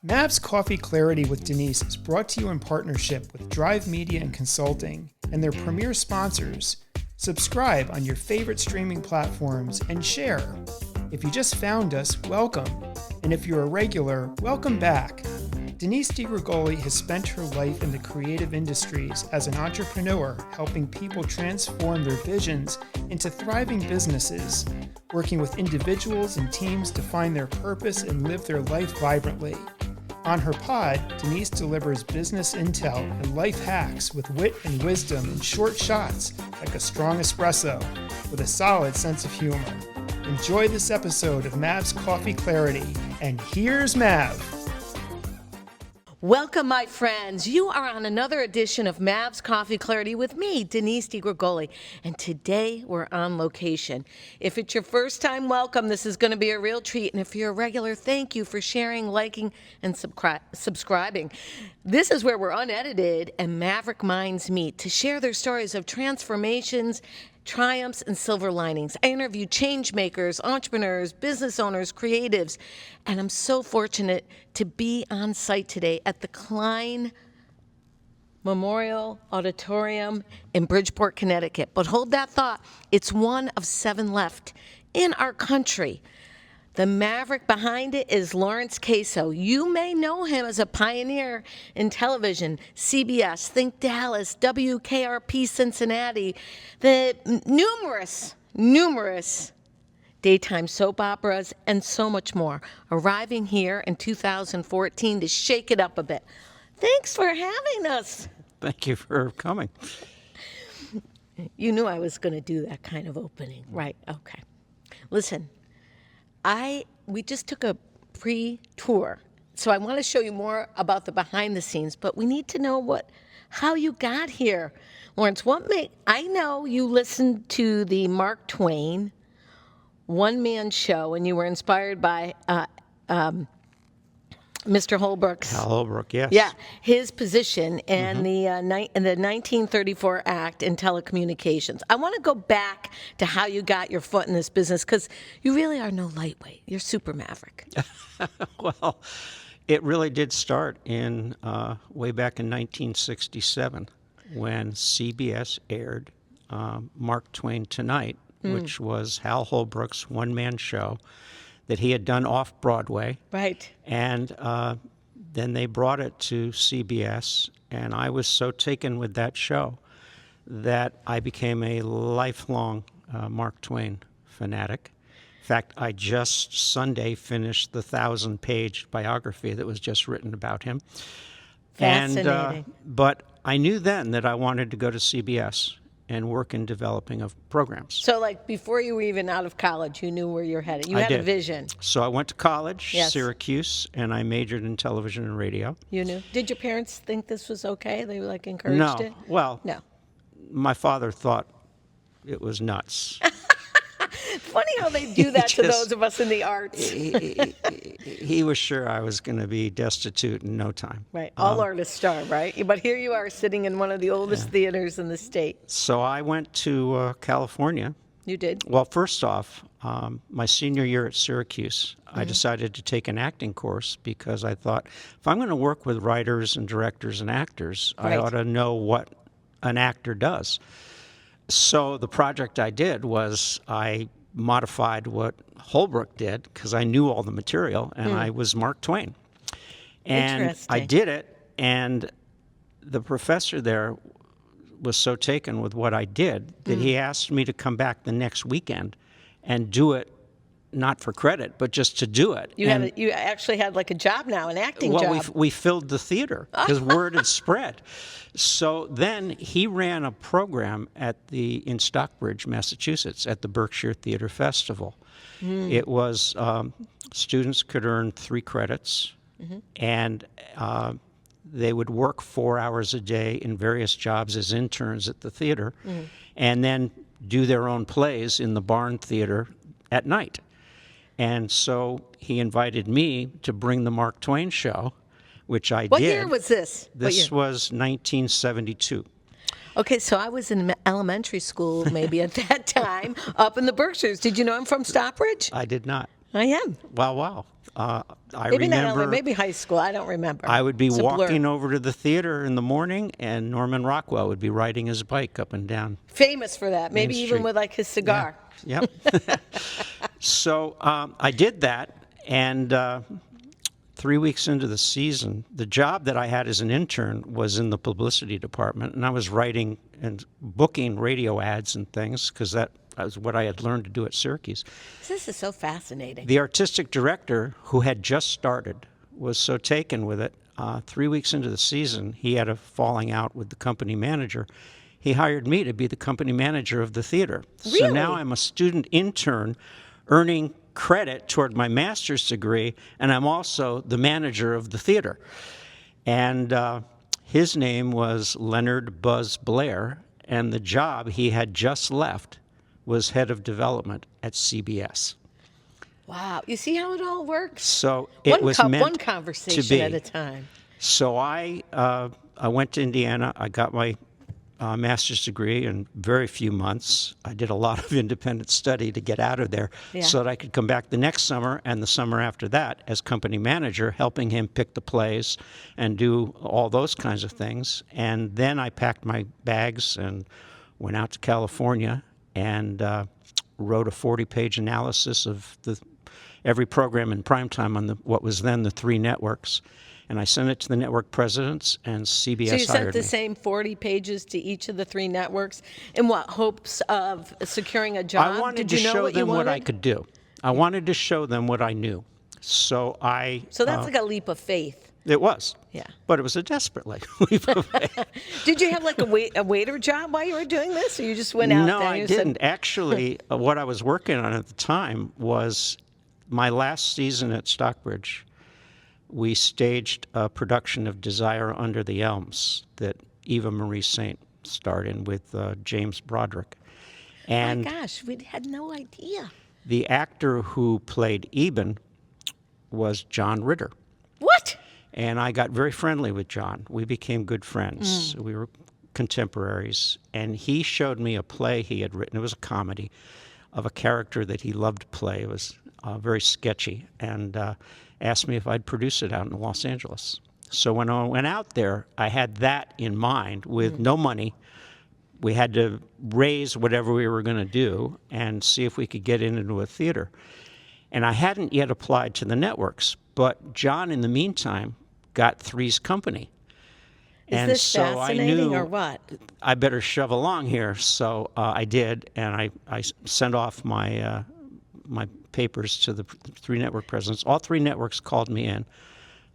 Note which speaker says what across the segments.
Speaker 1: Mav's Coffee Clarity with Denise is brought to you in partnership with Drive Media and Consulting and their premier sponsors. Subscribe on your favorite streaming platforms and share. If you just found us, welcome. And if you're a regular, welcome back. Denise DiGregoli has spent her life in the creative industries as an entrepreneur, helping people transform their visions into thriving businesses, working with individuals and teams to find their purpose and live their life vibrantly. On her pod, Denise delivers business intel and life hacks with wit and wisdom in short shots like a strong espresso with a solid sense of humor. Enjoy this episode of Mav's Coffee Clarity, and here's Mav.
Speaker 2: Welcome, my friends. You are on another edition of Mav's Coffee Clarity with me, Denise DiGregoli, and today we're on location. If it's your first time, welcome. This is going to be a real treat, and if you're a regular, thank you for sharing, liking, and subscribing. This is where we're unedited and maverick minds meet to share their stories of transformations, triumphs, and silver linings. I interview change makers, entrepreneurs, business owners, creatives, and I'm so fortunate to be on site today at the Klein Memorial Auditorium in Bridgeport, Connecticut. But hold that thought, it's one of 7 left in our country. The maverick behind it is Laurence Caso. You may know him as a pioneer in television, CBS, Think Dallas, WKRP Cincinnati, the numerous daytime soap operas, and so much more, arriving here in 2014 to shake it up a bit. Thanks for having us.
Speaker 3: Thank you for coming.
Speaker 2: You knew I was going to do that kind of opening, right? Okay. Listen. We just took a pre-tour, so I want to show you more about the behind the scenes, but we need to know how you got here. Laurence, I know you listened to the Mark Twain one-man show, and you were inspired by Mr. Holbrook's.
Speaker 3: Hal Holbrook, yes.
Speaker 2: Yeah, his position in the 1934 Act in telecommunications. I want to go back to how you got your foot in this business, because you really are no lightweight. You're super maverick.
Speaker 3: Well, it really did start in way back in 1967 when CBS aired Mark Twain Tonight, which was Hal Holbrook's one-man show that he had done off-Broadway.
Speaker 2: Right.
Speaker 3: And then they brought it to CBS, and I was so taken with that show that I became a lifelong Mark Twain fanatic. In fact, I just Sunday finished the 1,000-page biography that was just written about him.
Speaker 2: Fascinating.
Speaker 3: But I knew then that I wanted to go to CBS and work in developing of programs.
Speaker 2: So, like, before you were even out of college, you knew where you're headed. You had a vision.
Speaker 3: So I went to college,
Speaker 2: Yes.
Speaker 3: Syracuse, and I majored in television and radio.
Speaker 2: You knew. Did your parents think this was okay? They, encouraged it?
Speaker 3: Well,
Speaker 2: No.
Speaker 3: my father thought it was nuts.
Speaker 2: Funny how they do that to those of us in the arts.
Speaker 3: He was sure I was going to be destitute in no time.
Speaker 2: Right. All artists starve, right? But here you are sitting in one of the oldest theaters in the state.
Speaker 3: So I went to California.
Speaker 2: You did?
Speaker 3: Well, first off, my senior year at Syracuse, I decided to take an acting course because I thought, if I'm going to work with writers and directors and actors, I ought to know what an actor does. So the project I did was I modified what Holbrook did because I knew all the material, and I was Mark Twain. And I did it, and the professor there was so taken with what I did that he asked me to come back the next weekend and do it, not for credit, but just to do it.
Speaker 2: You actually had like a job now, an acting job.
Speaker 3: Well, we filled the theater because word had spread. So then he ran a program in Stockbridge, Massachusetts, at the Berkshire Theatre Festival. It was students could earn 3 credits, and they would work 4 hours a day in various jobs as interns at the theater, and then do their own plays in the barn theater at night. And so he invited me to bring the Mark Twain show, which I did.
Speaker 2: What year was this?
Speaker 3: This was 1972.
Speaker 2: Okay, so I was in elementary school maybe at that time up in the Berkshires. Did you know I'm from Stockbridge?
Speaker 3: I did not.
Speaker 2: I am.
Speaker 3: Wow. I
Speaker 2: Maybe not
Speaker 3: remember
Speaker 2: elementary, maybe high school. I don't remember.
Speaker 3: I would be
Speaker 2: It's a blur.
Speaker 3: walking over to the theater in the morning, and Norman Rockwell would be riding his bike up and down.
Speaker 2: Famous for that. Maybe
Speaker 3: Main
Speaker 2: even
Speaker 3: Street.
Speaker 2: with like his cigar.
Speaker 3: Yep. So I did that, and 3 weeks into the season, the job that I had as an intern was in the publicity department, and I was writing and booking radio ads and things because that was what I had learned to do at Syracuse.
Speaker 2: This is so fascinating.
Speaker 3: The artistic director, who had just started, was so taken with it. 3 weeks into the season, he had a falling out with the company manager. He hired me to be the company manager of the theater.
Speaker 2: Really?
Speaker 3: So now I'm a student intern earning credit toward my master's degree, and I'm also the manager of the theater. And his name was Leonard Buzz Blair, and the job he had just left was head of development at CBS.
Speaker 2: Wow. You see how it all works?
Speaker 3: So it was meant
Speaker 2: one
Speaker 3: to
Speaker 2: conversation
Speaker 3: be.
Speaker 2: at a time.
Speaker 3: So I went to Indiana. I got my master's degree in very few months. I did a lot of independent study to get out of there so that I could come back the next summer and the summer after that as company manager, helping him pick the plays and do all those kinds of things. And then I packed my bags and went out to California and wrote a 40-page analysis of every program in primetime on what was then the 3 networks. And I sent it to the network presidents, and CBS
Speaker 2: So you sent
Speaker 3: hired
Speaker 2: the
Speaker 3: me.
Speaker 2: same 40 pages to each of the 3 networks in what hopes of securing a job?
Speaker 3: I wanted
Speaker 2: Did
Speaker 3: to
Speaker 2: you know
Speaker 3: show
Speaker 2: what you
Speaker 3: them what I
Speaker 2: wanted?
Speaker 3: could do. I wanted to show them what I knew. So
Speaker 2: So that's like a leap of faith.
Speaker 3: it was.
Speaker 2: Yeah.
Speaker 3: But it was a desperate leap of faith.
Speaker 2: Did you have like a waiter job while you were doing this, or you just went out
Speaker 3: No,
Speaker 2: there?
Speaker 3: I
Speaker 2: and
Speaker 3: didn't.
Speaker 2: Said,
Speaker 3: Actually, what I was working on at the time was my last season at Stockbridge. We staged a production of Desire Under the Elms that Eva Marie Saint starred in with James Broderick. And
Speaker 2: my gosh, we had no idea.
Speaker 3: the actor who played Eben was John Ritter.
Speaker 2: What?
Speaker 3: And I got very friendly with John. We became good friends. We were contemporaries. And he showed me a play he had written. It was a comedy of a character that he loved to play. It was very sketchy. And asked me if I'd produce it out in Los Angeles. So when I went out there, I had that in mind with no money. We had to raise whatever we were going to do and see if we could get into a theater. And I hadn't yet applied to the networks, but John, in the meantime, got Three's Company.
Speaker 2: Is this fascinating or what?
Speaker 3: I better shove along here. So I did, and I sent off my my papers to the 3 network presidents. All 3 networks called me in,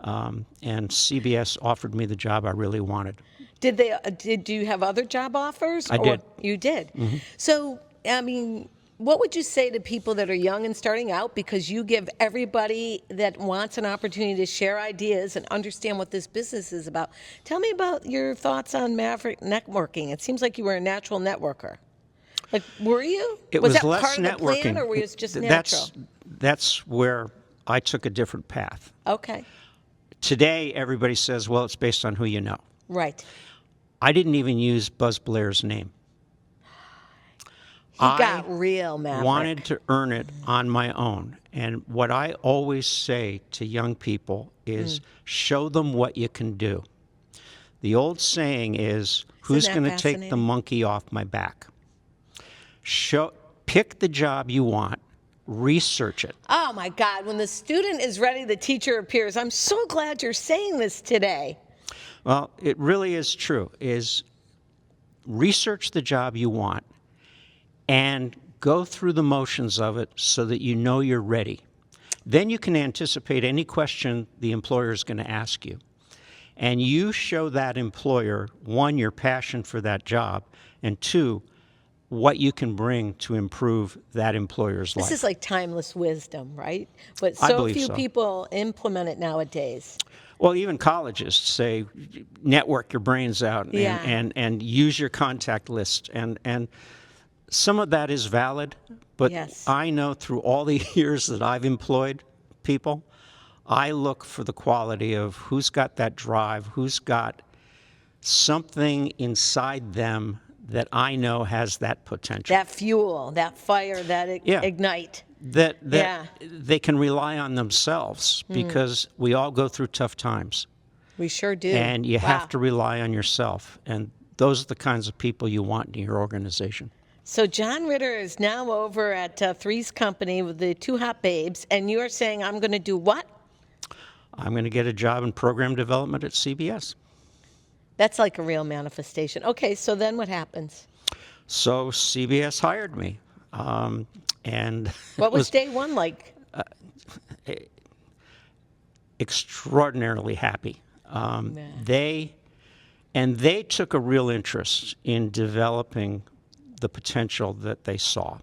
Speaker 3: and CBS offered me the job I really wanted.
Speaker 2: Did you have other job offers?
Speaker 3: I did.
Speaker 2: You did.
Speaker 3: Mm-hmm.
Speaker 2: So, I mean, what would you say to people that are young and starting out? Because you give everybody that wants an opportunity to share ideas and understand what this business is about. Tell me about your thoughts on MAVerick networking. It seems like you were a natural networker. Like, were you?
Speaker 3: It was
Speaker 2: that
Speaker 3: less
Speaker 2: part
Speaker 3: networking.
Speaker 2: of the plan, or was it just natural?
Speaker 3: That's where I took a different path.
Speaker 2: Okay.
Speaker 3: Today, everybody says, well, it's based on who you know.
Speaker 2: Right.
Speaker 3: I didn't even use Buzz Blair's name.
Speaker 2: He got real, Maverick.
Speaker 3: Wanted to earn it on my own. And what I always say to young people is show them what you can do. The old saying is, who's going to take the monkey off my back? Pick the job you want, research it.
Speaker 2: Oh my God, when the student is ready, the teacher appears. I'm so glad you're saying this today.
Speaker 3: Well, it really is true, is research the job you want and go through the motions of it so that you know you're ready. Then you can anticipate any question the employer is going to ask you. And you show that employer, 1, your passion for that job, and 2, what you can bring to improve that employer's life.
Speaker 2: This is like timeless wisdom, right? But
Speaker 3: I
Speaker 2: so
Speaker 3: believe
Speaker 2: few
Speaker 3: so.
Speaker 2: people implement it nowadays.
Speaker 3: Well, even colleges say network your brains out
Speaker 2: Yeah.
Speaker 3: and use your contact list. And some of that is valid, but
Speaker 2: Yes.
Speaker 3: I know through all the years that I've employed people, I look for the quality of who's got that drive, who's got something inside them that I know has that potential.
Speaker 2: That fuel, that fire, that ignite.
Speaker 3: that they can rely on themselves because we all go through tough times.
Speaker 2: We sure do.
Speaker 3: And you have to rely on yourself. And those are the kinds of people you want in your organization.
Speaker 2: So John Ritter is now over at Three's Company with the Two Hot Babes, and you're saying, I'm going to do what? I'm
Speaker 3: going to get a job in program development at CBS.
Speaker 2: That's like a real manifestation. Okay, so then what happens?
Speaker 3: So CBS hired me. And
Speaker 2: what was day one like?
Speaker 3: Extraordinarily happy. They took a real interest in developing the potential that they saw,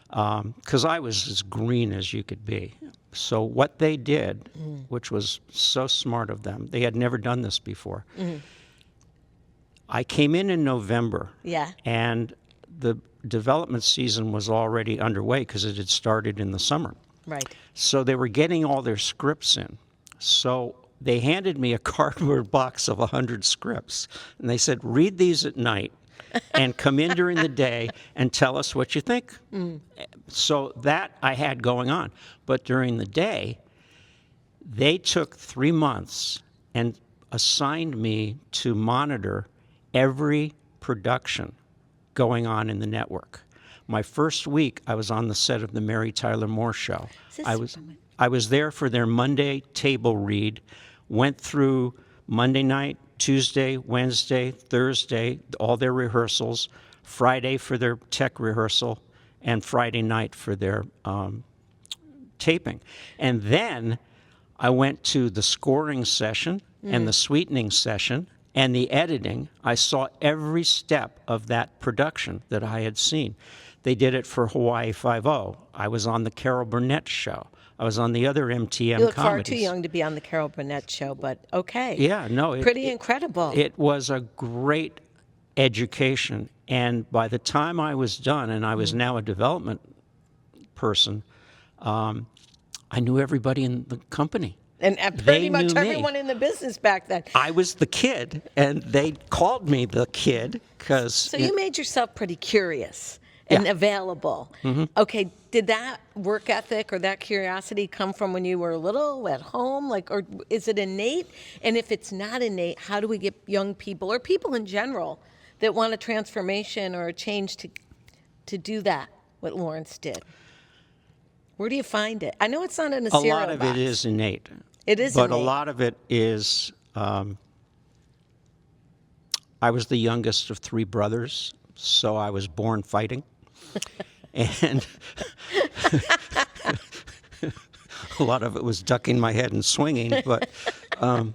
Speaker 3: because I was as green as you could be. So what they did, which was so smart of them, they had never done this before. I came in November, and the development season was already underway because it had started in the summer.
Speaker 2: Right.
Speaker 3: So they were getting all their scripts in. So they handed me a cardboard box of 100 scripts, and they said, read these at night and come in during the day and tell us what you think. So that I had going on. But during the day, they took 3 months and assigned me to monitor every production going on in the network. My first week, I was on the set of the Mary Tyler Moore Show. I was there for their Monday table read, went through Monday night, Tuesday, Wednesday, Thursday, all their rehearsals, Friday for their tech rehearsal, and Friday night for their taping. And then I went to the scoring session and the sweetening session and the editing. I saw every step of that production that I had seen. They did it for Hawaii Five-0. I was on the Carol Burnett show. I was on the other MTM comedies.
Speaker 2: You look far too young to be on the Carol Burnett show, but okay.
Speaker 3: Yeah, no.
Speaker 2: Pretty incredible.
Speaker 3: It was a great education. And by the time I was done, and I was now a development person, I knew everybody in the company.
Speaker 2: And pretty much everyone in the business back then.
Speaker 3: I was the kid, and they called me the kid because...
Speaker 2: So you made yourself pretty curious and available. Okay, did that work ethic or that curiosity come from when you were little, at home? Or is it innate? And if it's not innate, how do we get young people, or people in general, that want a transformation or a change to do that, what Laurence did? Where do you find it? I know it's not in a cereal
Speaker 3: box. A lot of it is innate.
Speaker 2: It is
Speaker 3: but
Speaker 2: innate.
Speaker 3: A lot of it is... I was the youngest of 3 brothers, so I was born fighting. And a lot of it was ducking my head and swinging, but I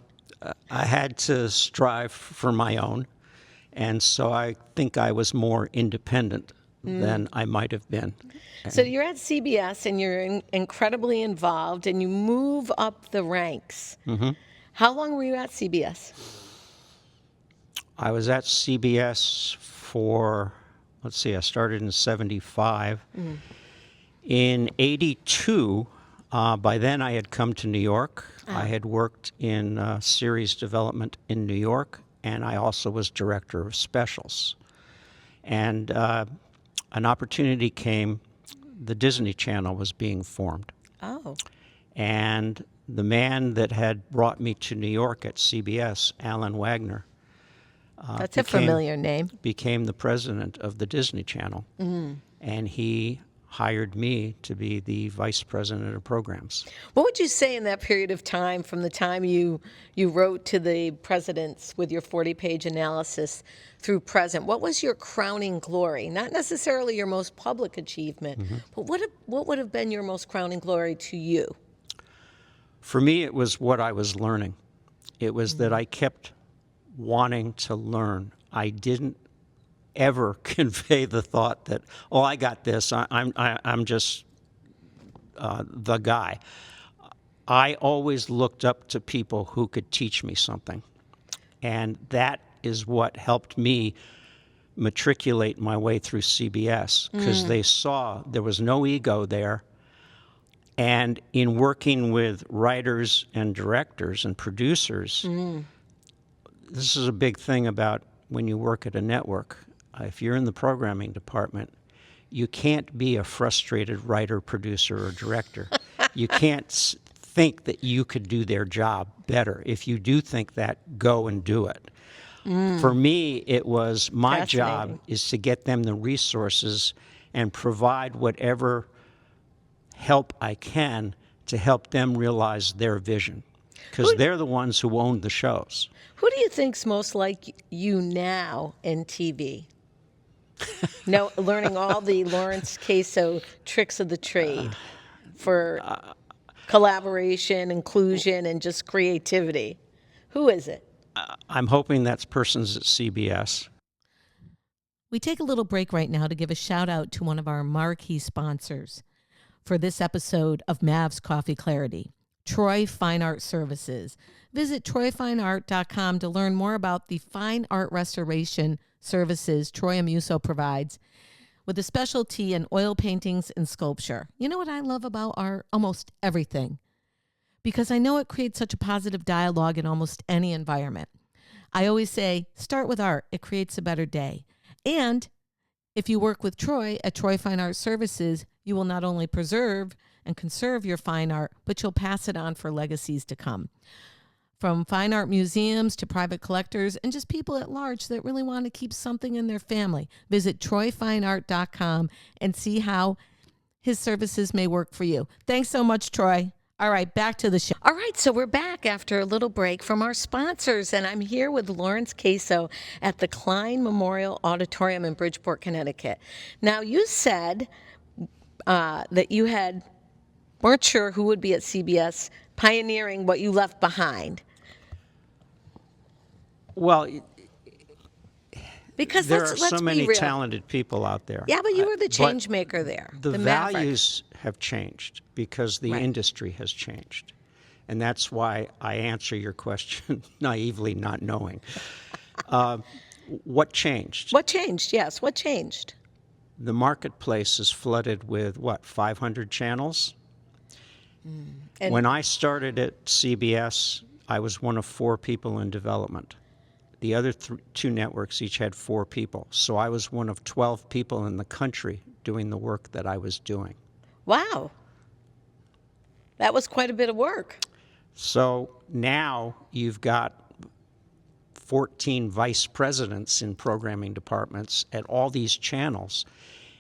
Speaker 3: had to strive for my own. And so I think I was more independent than I might have been.
Speaker 2: So you're at CBS and you're incredibly involved and you move up the ranks. How long were you at CBS?
Speaker 3: I was at CBS for, let's see, I started in 75. In 82, by then I had come to New York. I had worked in series development in New York, and I also was director of specials. And an opportunity came. The Disney Channel was being formed.
Speaker 2: Oh.
Speaker 3: And the man that had brought me to New York at CBS, Alan Wagner,
Speaker 2: that's a familiar name,
Speaker 3: became the president of the Disney Channel. And he hired me to be the vice president of programs.
Speaker 2: What would you say in that period of time, from the time you wrote to the presidents with your 40-page analysis through present? What was your crowning glory? Not necessarily your most public achievement, but what would have been your most crowning glory to you?
Speaker 3: For me, it was what I was learning. It was that I kept wanting to learn. I didn't ever convey the thought that, oh, I got this. I'm just the guy. I always looked up to people who could teach me something, and that is what helped me matriculate my way through CBS, because they saw there was no ego there. And in working with writers and directors and producers, this is a big thing about when you work at a network. If you're in the programming department, you can't be a frustrated writer, producer, or director. You can't think that you could do their job better. If you do think that, go and do it. For me, it was my job is to get them the resources and provide whatever help I can to help them realize their vision, because they're the ones who own the shows.
Speaker 2: Who do you think's most like you now in TV? No, learning all the Laurence Caso tricks of the trade for collaboration, inclusion, and just creativity. Who is it?
Speaker 3: I'm hoping that's persons at CBS.
Speaker 4: We take a little break right now to give a shout out to one of our marquee sponsors for this episode of Mav's Coffee Clarity, Troy Fine Art Services. Visit troyfineart.com to learn more about the fine art restoration services Troy Amuso provides, with a specialty in oil paintings and sculpture. You know what I love about art? Almost everything. Because I know it creates such a positive dialogue in almost any environment. I always say, start with art. It creates a better day. And if you work with Troy at Troy Fine Art Services, you will not only preserve and conserve your fine art, but you'll pass it on for legacies to come. From fine art museums to private collectors and just people at large that really want to keep something in their family, visit troyfineart.com and see how his services may work for you. Thanks so much, Troy. All right, back to the show.
Speaker 2: All right, so we're back after a little break from our sponsors, and I'm here with Laurence Caso at the Klein Memorial Auditorium in Bridgeport, Connecticut. Now, you said that you weren't sure who would be at CBS pioneering what you left behind.
Speaker 3: Well,
Speaker 2: because
Speaker 3: there
Speaker 2: let's
Speaker 3: are so
Speaker 2: be
Speaker 3: many
Speaker 2: real.
Speaker 3: talented people out there.
Speaker 2: Yeah, but you were the change
Speaker 3: But
Speaker 2: maker there.
Speaker 3: The
Speaker 2: MAVerick.
Speaker 3: values have changed because the industry has changed. And that's why I answer your question naively, not knowing. What changed?
Speaker 2: What changed? Yes, what changed?
Speaker 3: The marketplace is flooded with, 500 channels?
Speaker 2: And
Speaker 3: When I started at CBS, I was one of 4 people in development. The other 2 networks each had 4 people. So I was one of 12 people in the country doing the work that I was doing.
Speaker 2: wow, that was quite a bit of work.
Speaker 3: So now you've got 14 vice presidents in programming departments at all these channels.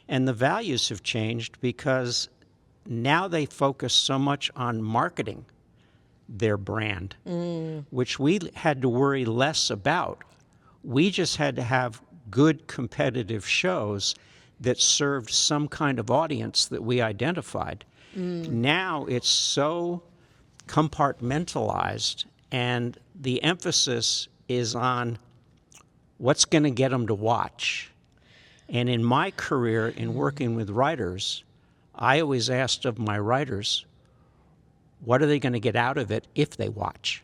Speaker 3: And the values have changed because now they focus so much on marketing their brand, which we had to worry less about. We just had to have good competitive shows that served some kind of audience that we identified. Now it's so compartmentalized, and the emphasis is on what's going to get them to watch. And in my career, in working with writers, I always asked of my writers, what are they going to get out of it if they watch?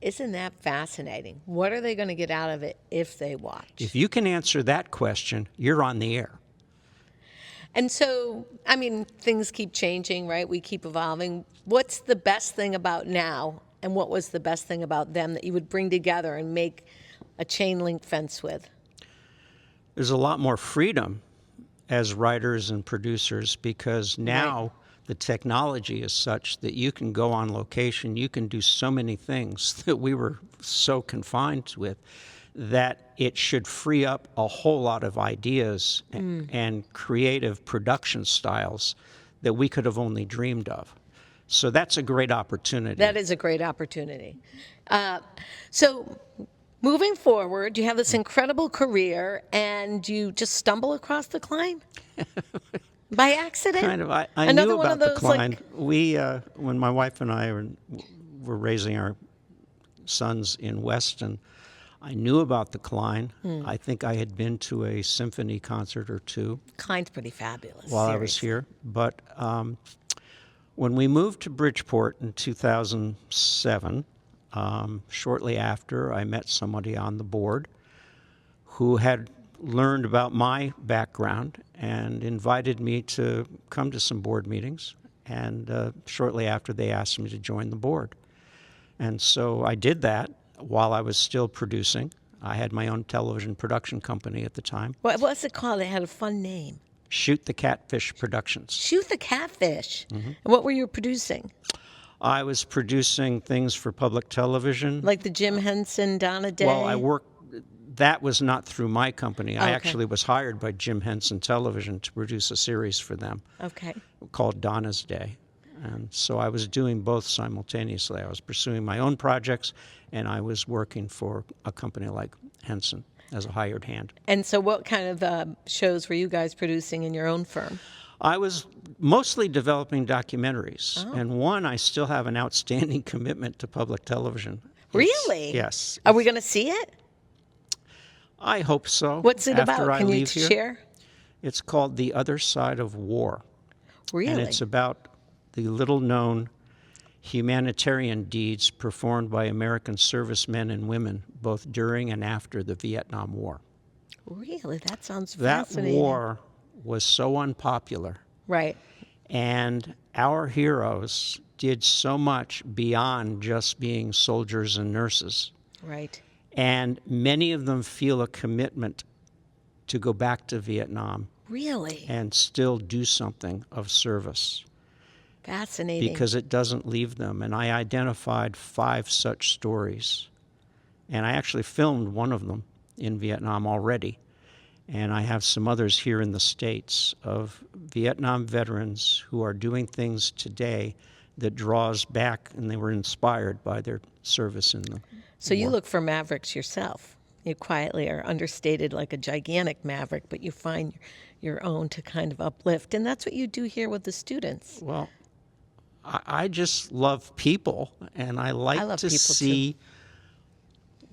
Speaker 2: Isn't that fascinating? What are they going to get out of it if they watch?
Speaker 3: If you can answer that question, you're on the air.
Speaker 2: And so, I mean, things keep changing, right? We keep evolving. What's the best thing about now, and what was the best thing about them that you would bring together and make a chain link fence with?
Speaker 3: There's a lot more freedom as writers and producers because now the technology is such that you can go on location, you can do so many things that we were so confined with, that it should free up a whole lot of ideas and creative production styles that we could have only dreamed of. So that's a great opportunity.
Speaker 2: That is a great opportunity. So moving forward, you have this incredible career, and you just stumble across the Klein? By accident?
Speaker 3: Kind of. I
Speaker 2: Another
Speaker 3: knew
Speaker 2: one
Speaker 3: about
Speaker 2: of
Speaker 3: the
Speaker 2: those,
Speaker 3: Klein.
Speaker 2: like-
Speaker 3: We, when my wife and I were raising our sons in Weston, I knew about the Klein. I think I had been to a symphony concert or 2
Speaker 2: Klein's pretty fabulous.
Speaker 3: while I was here. But when we moved to Bridgeport in 2007, shortly after, I met somebody on the board who had learned about my background and invited me to come to some board meetings. And shortly after, they asked me to join the board. And so I did that while I was still producing. I had my own television production company at the time.
Speaker 2: What was it called? It had a fun name.
Speaker 3: Shoot the Catfish Productions.
Speaker 2: Shoot the Catfish. And what were you producing?
Speaker 3: I was producing things for public television.
Speaker 2: Like the Jim Henson, Donna Day?
Speaker 3: Well, that was not through my company. I
Speaker 2: okay.
Speaker 3: actually was hired by Jim Henson Television to produce a series for them called Donna's Day. And so I was doing both simultaneously. I was pursuing my own projects, and I was working for a company like Henson as a hired hand.
Speaker 2: And so what kind of shows were you guys producing in your own firm?
Speaker 3: I was mostly developing documentaries, and one I still have an outstanding commitment to public television.
Speaker 2: Really?
Speaker 3: Yes.
Speaker 2: Are we going to see it?
Speaker 3: I hope so.
Speaker 2: What's it
Speaker 3: after
Speaker 2: about?
Speaker 3: I
Speaker 2: Can you
Speaker 3: leave here.
Speaker 2: share?
Speaker 3: It's called The Other Side of War.
Speaker 2: Really?
Speaker 3: And it's about the little-known humanitarian deeds performed by American servicemen and women, both during and after the Vietnam War.
Speaker 2: Really? That sounds
Speaker 3: That
Speaker 2: fascinating.
Speaker 3: war was so unpopular.
Speaker 2: Right.
Speaker 3: And our heroes did so much beyond just being soldiers and nurses.
Speaker 2: Right.
Speaker 3: And many of them feel a commitment to go back to Vietnam
Speaker 2: Really?
Speaker 3: and still do something of service
Speaker 2: Fascinating.
Speaker 3: because it doesn't leave them. And I identified 5 such stories. And I actually filmed one of them in Vietnam already. And I have some others here in the States of Vietnam veterans who are doing things today that draws back, and they were inspired by their service in the
Speaker 2: So you
Speaker 3: war.
Speaker 2: look for mavericks yourself. You quietly are understated like a gigantic maverick, but you find your own to kind of uplift. And that's what you do here with the students.
Speaker 3: Well, I just love people, and I like
Speaker 2: love
Speaker 3: to
Speaker 2: people,
Speaker 3: see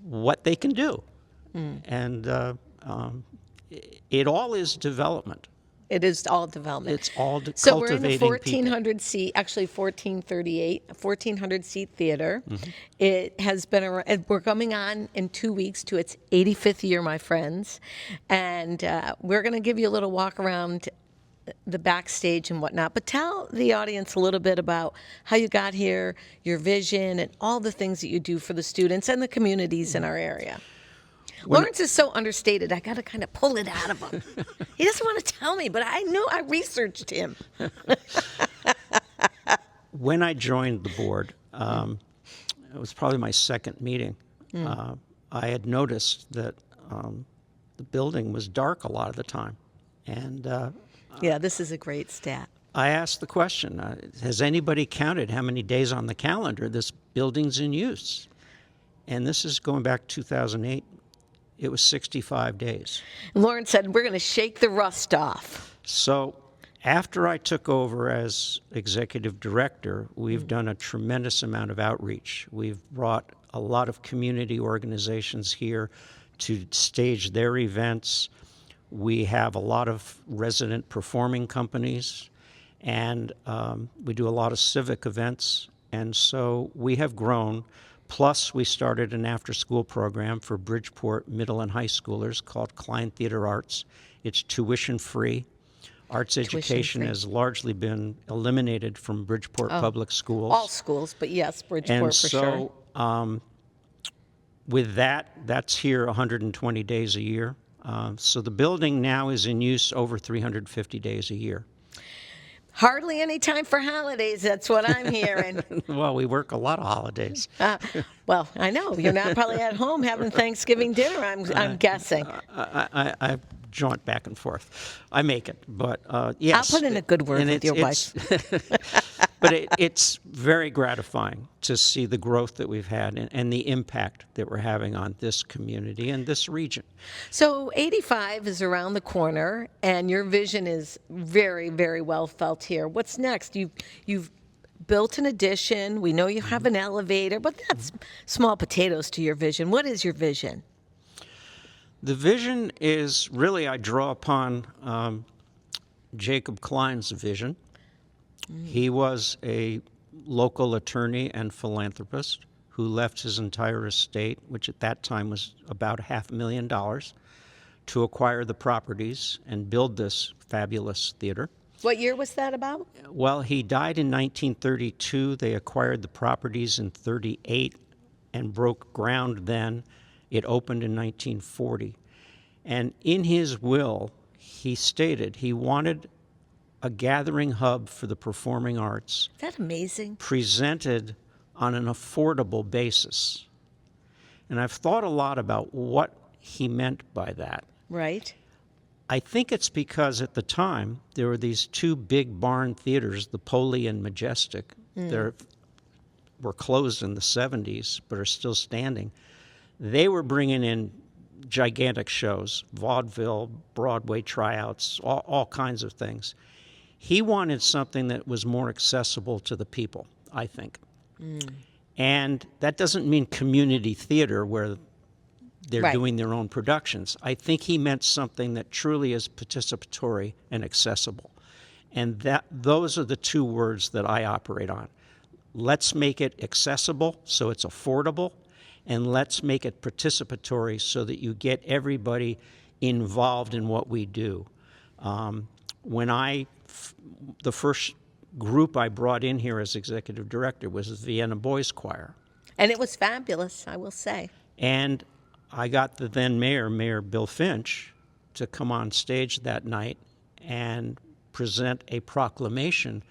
Speaker 3: what they can do. And it all is development.
Speaker 2: It is all development.
Speaker 3: It's all
Speaker 2: So we're in the
Speaker 3: cultivating
Speaker 2: 1,400 seat, actually 1,438, 1,400 seat theater.
Speaker 3: Mm-hmm.
Speaker 2: It has been around, we're coming on in 2 weeks to its 85th year, my friends. And we're going to give you a little walk around the backstage and whatnot. But tell the audience a little bit about how you got here, your vision, and all the things that you do for the students and the communities in our area. Laurence is so understated, I got to kind of pull it out of him. He doesn't want to tell me, but I know I researched him.
Speaker 3: When I joined the board, it was probably my second meeting, I had noticed that the building was dark a lot of the time. And
Speaker 2: Yeah, this is a great stat.
Speaker 3: I asked the question, has anybody counted how many days on the calendar this building's in use? And this is going back 2008. It was 65 days.
Speaker 2: Laurence said, we're going to shake the rust off.
Speaker 3: So after I took over as executive director, we've done a tremendous amount of outreach. We've brought a lot of community organizations here to stage their events. We have a lot of resident performing companies, and we do a lot of civic events. And so we have grown. Plus, we started an after-school program for Bridgeport middle and high schoolers called Klein Theater Arts. It's tuition-free. Arts education has largely been eliminated from Bridgeport public schools.
Speaker 2: All schools, but yes, Bridgeport
Speaker 3: And
Speaker 2: for sure.
Speaker 3: so with that, that's here 120 days a year. So the building now is in use over 350 days a year.
Speaker 2: Hardly any time for holidays, that's what I'm hearing.
Speaker 3: Well, we work a lot of holidays.
Speaker 2: Well, I know. You're not probably at home having Thanksgiving dinner, I'm guessing.
Speaker 3: I jaunt back and forth. I make it, but yes.
Speaker 2: I'll put in a good word
Speaker 3: and
Speaker 2: with your wife.
Speaker 3: But it's very gratifying to see the growth that we've had and the impact that we're having on this community and this region.
Speaker 2: So 85 is around the corner, and your vision is very, very well felt here. What's next? You've built an addition. We know you have an elevator, but that's small potatoes to your vision. What is your vision?
Speaker 3: The vision is really, I draw upon Jacob Klein's vision. He was a local attorney and philanthropist who left his entire estate, which at that time was about $500,000, to acquire the properties and build this fabulous theater.
Speaker 2: What year was that about?
Speaker 3: Well, he died in 1932. They acquired the properties in 1938 and broke ground then It opened in 1940. And in his will, he stated he wanted a gathering hub for the performing arts.
Speaker 2: Is that amazing?
Speaker 3: Presented on an affordable basis. And I've thought a lot about what he meant by that.
Speaker 2: Right.
Speaker 3: I think it's because at the time there were these two big barn theaters, the Poli and Majestic. They were closed in the 70s, but are still standing. They were bringing in gigantic shows, vaudeville, Broadway tryouts, all kinds of things. He wanted something that was more accessible to the people, I think. And that doesn't mean community theater where they're doing their own productions. I think he meant something that truly is participatory and accessible. And those are the two words that I operate on. Let's make it accessible so it's affordable, and let's make it participatory so that you get everybody involved in what we do. The first group I brought in here as executive director was the Vienna Boys Choir.
Speaker 2: And it was fabulous, I will say.
Speaker 3: And I got the then Mayor Bill Finch, to come on stage that night and present a proclamation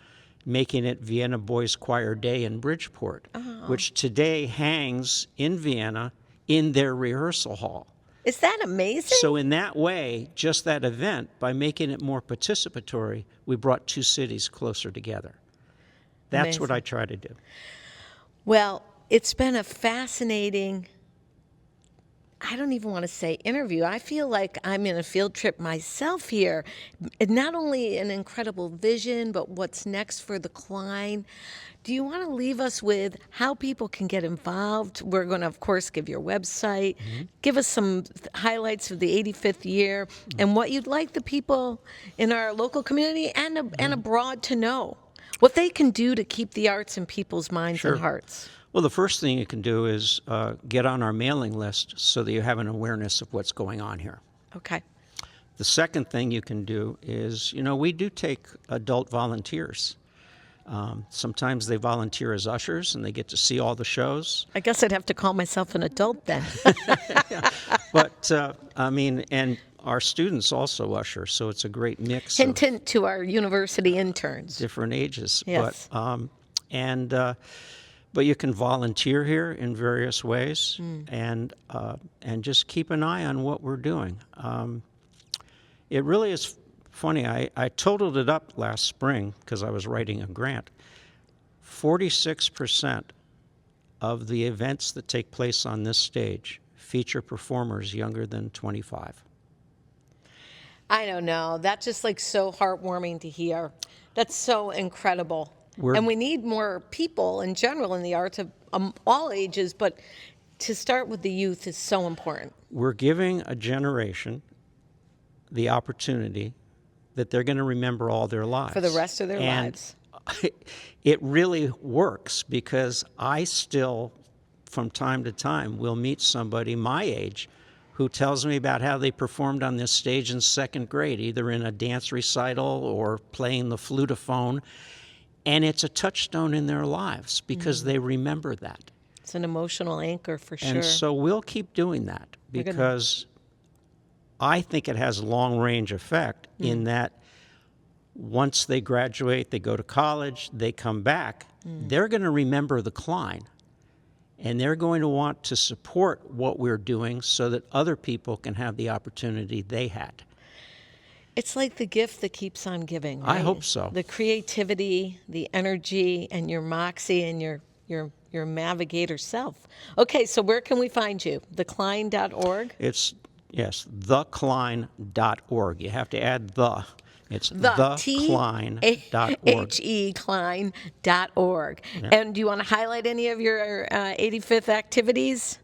Speaker 3: making it Vienna Boys Choir Day in Bridgeport, which today hangs in Vienna in their rehearsal hall.
Speaker 2: Is that amazing?
Speaker 3: So in that way, just that event, by making it more participatory, we brought two cities closer together. That's what I try to do.
Speaker 2: Well, it's been a fascinating, I don't even want to say interview. I feel like I'm in a field trip myself here. Not only an incredible vision, but what's next for the Klein. Do you want to leave us with how people can get involved? We're going to, of course, give your website. Give us some highlights of the 85th year and what you'd like the people in our local community and abroad to know. What they can do to keep the arts in people's minds and hearts.
Speaker 3: Well, the first thing you can do is get on our mailing list so that you have an awareness of what's going on here.
Speaker 2: Okay.
Speaker 3: The second thing you can do is, we do take adult volunteers. Sometimes they volunteer as ushers and they get to see all the shows.
Speaker 2: I guess I'd have to call myself an adult then.
Speaker 3: But, and our students also usher, so it's a great mix
Speaker 2: Hint, hint to our university interns.
Speaker 3: Different ages.
Speaker 2: Yes.
Speaker 3: But you can volunteer here in various ways and just keep an eye on what we're doing. It really is funny. I totaled it up last spring because I was writing a grant. 46% of the events that take place on this stage feature performers younger than 25.
Speaker 2: I don't know. That's just so heartwarming to hear. That's so incredible. And we need more people in general in the arts of all ages, but to start with the youth is so important.
Speaker 3: We're giving a generation the opportunity that they're going to remember all their lives.
Speaker 2: For the rest of their lives.
Speaker 3: It really works because I still, from time to time, will meet somebody my age who tells me about how they performed on this stage in second grade, either in a dance recital or playing the flutophone. And it's a touchstone in their lives because they remember that.
Speaker 2: It's an emotional anchor for sure.
Speaker 3: And so we'll keep doing that because I think it has a long-range effect in that once they graduate, they go to college, they come back, they're going to remember the Klein. And they're going to want to support what we're doing so that other people can have the opportunity they had.
Speaker 2: It's like the gift that keeps on giving, right?
Speaker 3: I hope so.
Speaker 2: The creativity, the energy, and your moxie and your navigator self. Okay, so where can we find you? Theklein.org?
Speaker 3: It's, yes, theklein.org. You have to add the. It's
Speaker 2: theklein.org. Klein.org.
Speaker 3: Yeah.
Speaker 2: And do you want to highlight any of your 85th activities?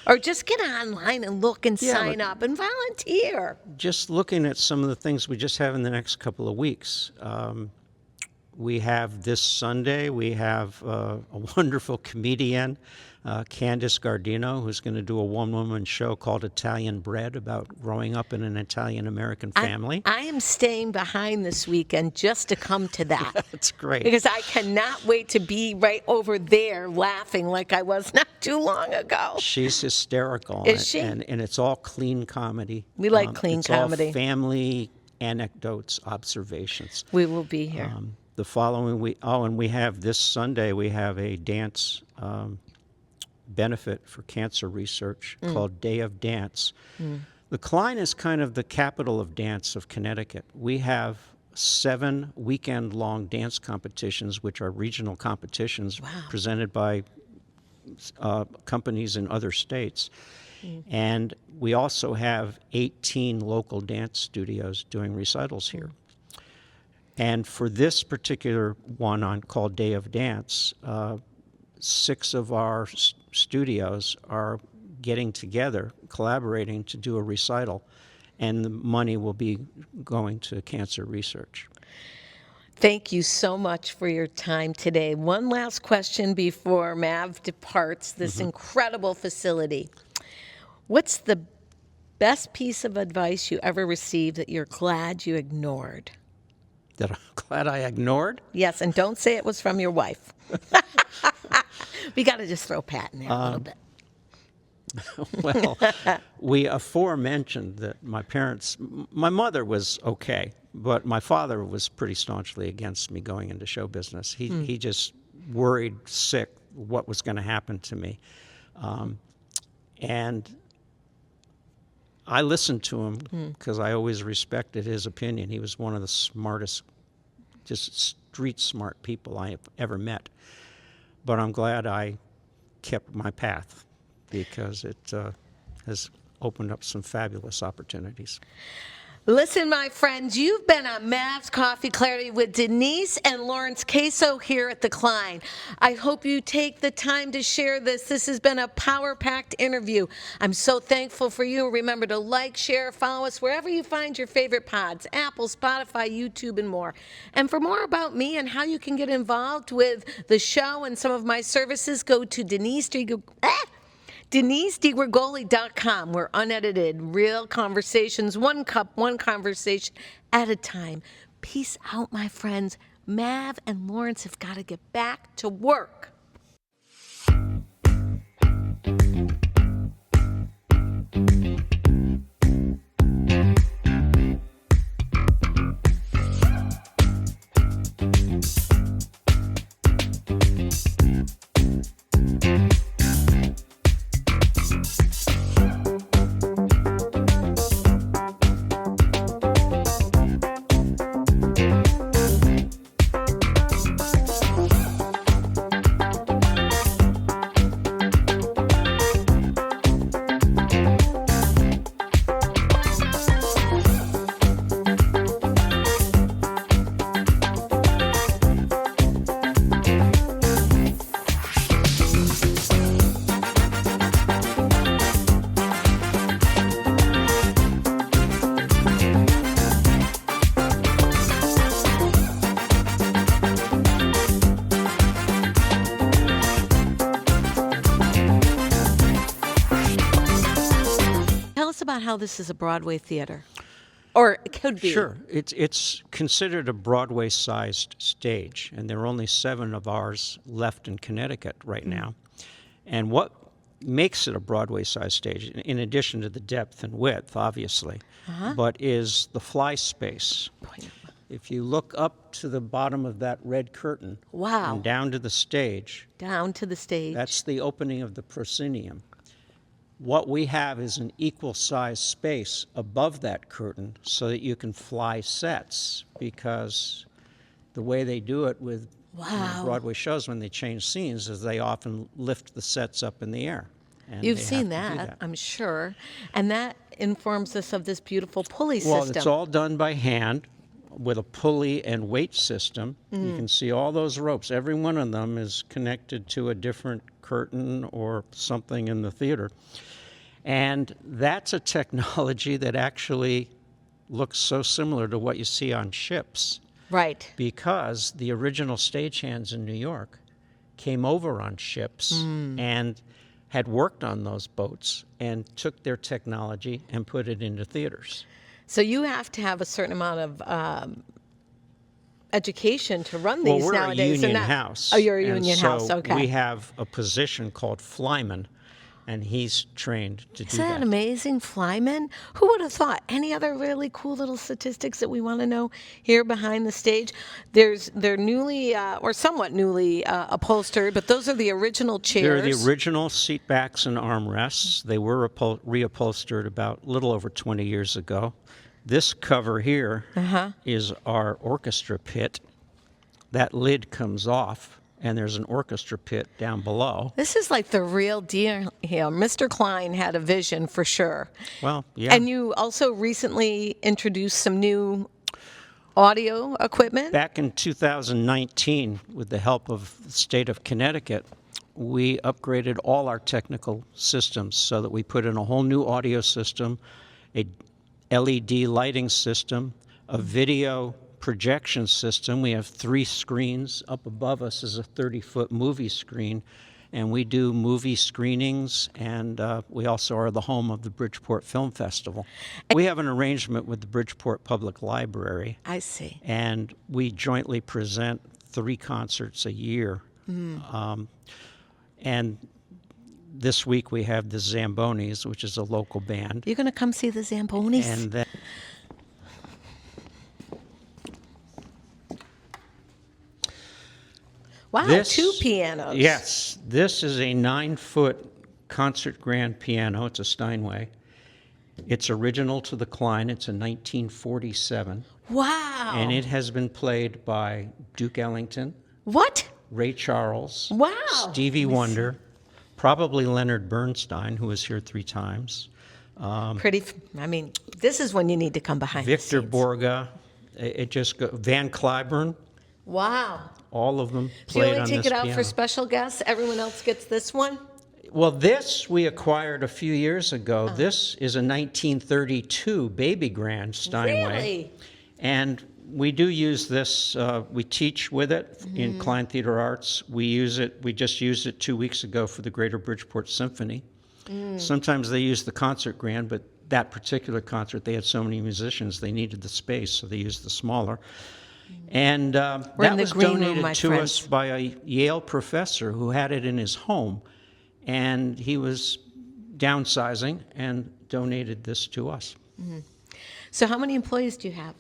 Speaker 2: Or just get online and look and sign up and volunteer.
Speaker 3: Just looking at some of the things we just have in the next couple of weeks. We have this Sunday, we have a wonderful comedian, Candice Gardino, who's going to do a one-woman show called Italian Bread about growing up in an Italian-American family.
Speaker 2: I am staying behind this weekend just to come to that.
Speaker 3: That's great.
Speaker 2: Because I cannot wait to be right over there laughing like I was not too long ago.
Speaker 3: She's hysterical.
Speaker 2: Is she?
Speaker 3: And it's all clean comedy.
Speaker 2: We like clean comedy.
Speaker 3: It's all family anecdotes, observations.
Speaker 2: We will be here.
Speaker 3: The following week, and we have this Sunday, we have a dance benefit for cancer research called Day of Dance. The Klein is kind of the capital of dance of Connecticut. We have 7 weekend-long dance competitions, which are regional competitions presented by companies in other states. And we also have 18 local dance studios doing recitals here. And for this particular one called Day of Dance, 6 of our studios are getting together, collaborating to do a recital, and the money will be going to cancer research.
Speaker 2: Thank you so much for your time today. One last question before Mav departs this incredible facility. What's the best piece of advice you ever received that you're glad you ignored?
Speaker 3: That I'm glad I ignored?
Speaker 2: Yes, and don't say it was from your wife. We got to just throw Pat in there a little bit.
Speaker 3: Well, we aforementioned that my mother was okay, but my father was pretty staunchly against me going into show business. He just worried sick what was going to happen to me. And I listened to him because I always respected his opinion. He was one of the smartest, just street smart people I have ever met. But I'm glad I kept my path because it has opened up some fabulous opportunities.
Speaker 2: Listen, my friends, you've been on Mav's Coffee Clarity with Denise and Laurence Caso here at the Klein. I hope you take the time to share this. This has been a power-packed interview. I'm so thankful for you. Remember to like, share, follow us wherever you find your favorite pods, Apple, Spotify, YouTube, and more. And for more about me and how you can get involved with the show and some of my services, go to DeniseDiGregoli.com. We're unedited, real conversations, one cup, one conversation at a time. Peace out, my friends. Mav and Laurence have got to get back to work. About how this is a Broadway theater, or it could be.
Speaker 3: Sure, it's considered a Broadway-sized stage, and there are only 7 of ours left in Connecticut right now. And what makes it a Broadway-sized stage, in addition to the depth and width, obviously, but is the fly space. If you look up to the bottom of that red curtain, and down to the stage,
Speaker 2: that's
Speaker 3: the opening of the proscenium. What we have is an equal-sized space above that curtain so that you can fly sets, because the way they do it with Broadway shows when they change scenes is they often lift the sets up in the air.
Speaker 2: You've seen that, I'm sure. And that informs us of this beautiful pulley system.
Speaker 3: Well, it's all done by hand with a pulley and weight system. You can see all those ropes. Every one of them is connected to a different curtain or something in the theater. And that's a technology that actually looks so similar to what you see on ships.
Speaker 2: Right.
Speaker 3: because the original stagehands in New York came over on ships and had worked on those boats and took their technology and put it into theaters.
Speaker 2: So you have to have a certain amount of education to run these
Speaker 3: Well, we're
Speaker 2: nowadays.
Speaker 3: a union house.
Speaker 2: Oh, you're a
Speaker 3: and
Speaker 2: union house.
Speaker 3: so
Speaker 2: Okay.
Speaker 3: we have a position called flyman, and he's trained to do
Speaker 2: Isn't that
Speaker 3: that.
Speaker 2: amazing, flymen? Who would have thought? Any other really cool little statistics that we want to know here behind the stage? They're newly or somewhat newly upholstered, but those are the original chairs.
Speaker 3: They're the original seat backs and armrests. They were reupholstered about a little over 20 years ago. This cover here is our orchestra pit. That lid comes off, and there's an orchestra pit down below.
Speaker 2: This is like the real deal here. Mr. Klein had a vision for sure.
Speaker 3: Well, yeah.
Speaker 2: And you also recently introduced some new audio equipment.
Speaker 3: Back in 2019, with the help of the state of Connecticut, we upgraded all our technical systems so that we put in a whole new audio system, a LED lighting system, a video projection system. We have 3 screens. Up above us is a 30-foot movie screen, and we do movie screenings, and we also are the home of the Bridgeport Film Festival. We have an arrangement with the Bridgeport Public Library.
Speaker 2: I see.
Speaker 3: And we jointly present 3 concerts a year. And this week we have the Zambonis, which is a local band.
Speaker 2: You're going to come see the Zambonis?
Speaker 3: And then
Speaker 2: wow,
Speaker 3: this,
Speaker 2: 2 pianos.
Speaker 3: Yes, this is a 9-foot concert grand piano. It's a Steinway. It's original to the Klein. It's a 1947.
Speaker 2: Wow.
Speaker 3: And it has been played by Duke Ellington,
Speaker 2: What?
Speaker 3: Ray Charles,
Speaker 2: Wow.
Speaker 3: Stevie Wonder, probably Leonard Bernstein, who was here 3 times,
Speaker 2: This is when you need to come behind
Speaker 3: Victor
Speaker 2: the scenes.
Speaker 3: Borga, Van Cliburn,
Speaker 2: Wow.
Speaker 3: all of them
Speaker 2: So you
Speaker 3: played
Speaker 2: only
Speaker 3: on
Speaker 2: take
Speaker 3: this
Speaker 2: it out
Speaker 3: piano.
Speaker 2: for special guests? Everyone else gets this one?
Speaker 3: Well, this we acquired a few years ago. This is a 1932 baby grand Steinway.
Speaker 2: Really?
Speaker 3: And we do use this. We teach with it in Klein Theater Arts. We use it. We just used it 2 weeks ago for the Greater Bridgeport Symphony. Sometimes they use the concert grand, but that particular concert, they had so many musicians, they needed the space, so they used the smaller. And that
Speaker 2: in the
Speaker 3: was
Speaker 2: green room,
Speaker 3: donated
Speaker 2: my
Speaker 3: to
Speaker 2: friends.
Speaker 3: us by a Yale professor who had it in his home, and he was downsizing and donated this to us.
Speaker 2: So how many employees do you have?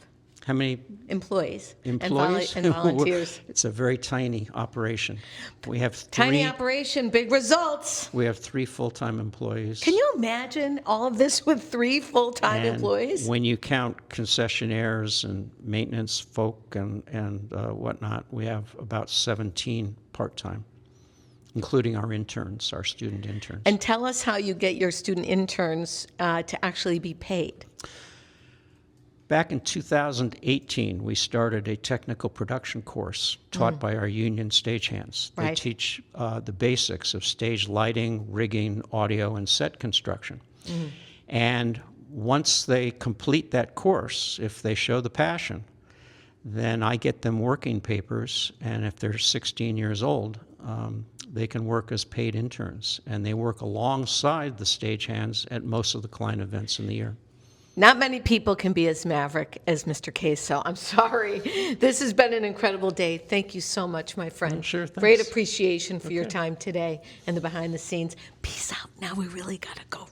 Speaker 3: How many
Speaker 2: Employees.
Speaker 3: employees?
Speaker 2: And volunteers.
Speaker 3: It's a very tiny operation. We have 3.
Speaker 2: Tiny operation, big results.
Speaker 3: We have 3 full-time employees.
Speaker 2: Can you imagine all of this with 3 full-time
Speaker 3: And
Speaker 2: employees?
Speaker 3: when you count concessionaires and maintenance folk and whatnot, we have about 17 part-time, including our interns, our student interns.
Speaker 2: And tell us how you get your student interns to actually be paid.
Speaker 3: Back in 2018, we started a technical production course taught by our union stagehands. They
Speaker 2: Right.
Speaker 3: teach the basics of stage lighting, rigging, audio, and set construction. And once they complete that course, if they show the passion, then I get them working papers, and if they're 16 years old, they can work as paid interns, and they work alongside the stagehands at most of the Klein events in the year.
Speaker 2: Not many people can be as maverick as Mr. Caso. I'm sorry. This has been an incredible day. Thank you so much, my friend.
Speaker 3: Sure, thanks.
Speaker 2: Great appreciation for your time today and the behind the scenes. Peace out. Now we really got to go.